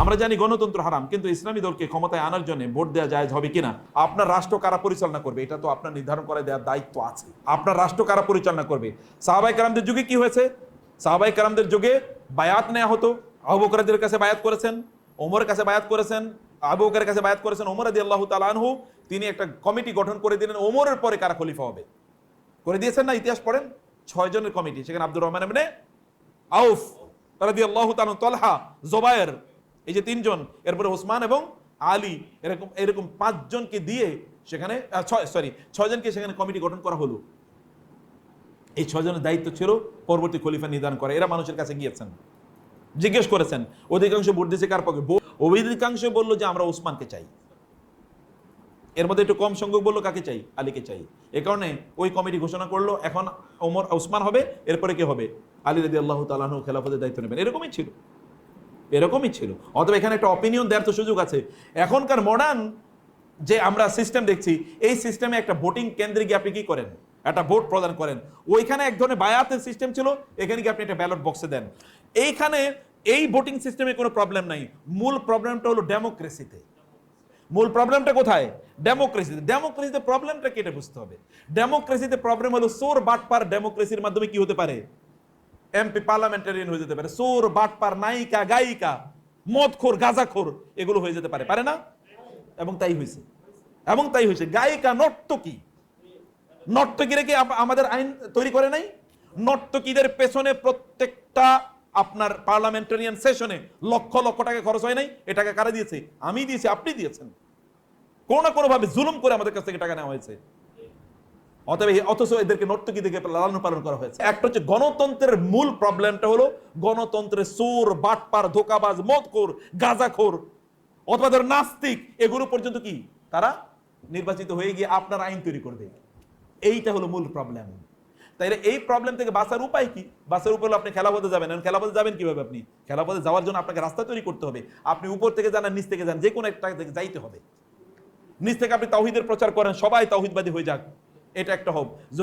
আমরা জানি গণতন্ত্র হারাম, কিন্তু ইসলামী দলকে ক্ষমতায় আনার জন্য ভোট দেওয়া জায়েজ হবে কিনা? আপনার রাষ্ট্র কারা পরিচালনা করবে এটা তো আপনার নির্ধারণ করে দেওয়ার দায়িত্ব আছে। আপনার রাষ্ট্র কারা পরিচালনা করবে? সাহাবায়ে কেরামদের যুগে কি হয়েছে? সাহাবায়ে কেরামদের যুগে বায়াত নেওয়া হতো। আবু বকরের কাছে বায়াত করেছেন, ওমরের কাছে বায়াত করেছেন, আবু বকরের কাছে বায়াত করেছেন ওমর রাদিয়াল্লাহু তাআলা আনহু। তিনি একটা কমিটি গঠন করে দিলেন, ওমরের পরে কারা খলিফা হবে করে দিয়েছেন না? ইতিহাস পড়েন, 6 জনের কমিটি। সেখানে আব্দুর রহমান ইবনে আউফ রাদিয়াল্লাহু তাআলা, তালহা, জুবায়ের, এই যে 3 জন, এরপরে ওসমান এবং আলী, এরকম এরকম 5 জনকে দিয়ে সেখানে 6 জনকে সেখানে কমিটি গঠন করা হলো। এই 6 জনের দায়িত্ব ছিল পরবর্তী খলিফা নির্ধারণ করা। এরা মানুষের কাছে গিয়েছেন, জিজ্ঞেস করেছেন, অধিকাংশ ভোট দিয়েছে কার পক্ষে? অধিকাংশ বললো যে আমরা ওসমানকে চাই। এর মধ্যে একটু কম সংখ্যক বললো কাকে চাই? আলীকে চাই। এ কারণে ওই কমিটি ঘোষণা করলো এখন ওসমান হবে, এরপরে কে হবে? আলী রাদিয়াল্লাহু তাআলা আনহু খেলাফতের দায়িত্ব নেবেন। এরকমই ছিল। অথবা এখানে একটা অপিনিয়ন দেওয়ার তো সুযোগ আছে। এখনকার মডার্ন যে আমরা সিস্টেম দেখছি, এই সিস্টেমে একটা ভোটিং কেন্দ্রে গিয়ে আপনি কি করেন? একটা ভোট প্রদান করেন। ওইখানে এক ধরনের বায়াতের সিস্টেম ছিল, এখানে গিয়ে আপনি একটা ব্যালট বক্সে দেন। এইখানে এই ভোটিং সিস্টেমে কোনো প্রবলেম নাই। মূল প্রবলেমটা হলো ডেমোক্রেসিতে। মূল প্রবলেমটা কোথায়? ডেমোক্রেসিতে প্রবলেমটা কেটে বুঝতে হবে। ডেমোক্রেসিতে প্রবলেম হলো চোর বাটপার। ডেমোক্রেসির মাধ্যমে কি হতে পারে? এমপি, পার্লামেন্টারিয়ান হয়ে যেতে পারে। চোর বাটপার, নায়িকা, গায়িকা, মদখোর, গাঁজাখোর, এগুলো হয়ে যেতে পারে না? এবং তাই হয়েছে। গায়িকা, নর্তকীরা কি আমাদের আইন তৈরি করে নাই? নর্তকীদের পেছনে প্রত্যেকটা আপনার পার্লামেন্টারিয়ান সেশনে লক্ষ লক্ষ টাকা খরচ হয় নাই? এ টাকা কারা দিয়েছে? আমি দিয়েছি, আপনি দিয়েছেন। কোনো না কোনো ভাবে জুলুম করে আমাদের কাছ থেকে টাকা নেওয়া হয়েছে। অথচ এদেরকে নর্তকী থেকে লালন পালন করা হয়েছে। একটা হচ্ছে গণতন্ত্রের মূল প্রবলেমটা হলো গণতন্ত্রের চোর, বাটপার, ধোঁকাবাজ, মদখোর, গাঁজাখোর অথবা ধর নাস্তিক, এগুলো পর্যন্ত কি তারা নির্বাচিত হয়ে গিয়ে আপনার আইন তৈরি করবে। এইটা হলো মূল প্রবলেম। তাইলে এই প্রবলেম থেকে বাঁচার উপায় কি? বাঁচার উপায় হলো আপনি খেলাপথে যাবেন। খেলাপথে যাবেন কিভাবে? আপনি খেলাপথে যাওয়ার জন্য আপনাকে রাস্তা তৈরি করতে হবে। আপনি উপর থেকে যান আর নিচ থেকে যান, যে কোনো একটা থেকে যাইতে হবে। নিচ থেকে আপনি তাওহীদের প্রচার করেন, সবাই তাওহীদবাদী হয়ে যাক, এটা একটা হোক।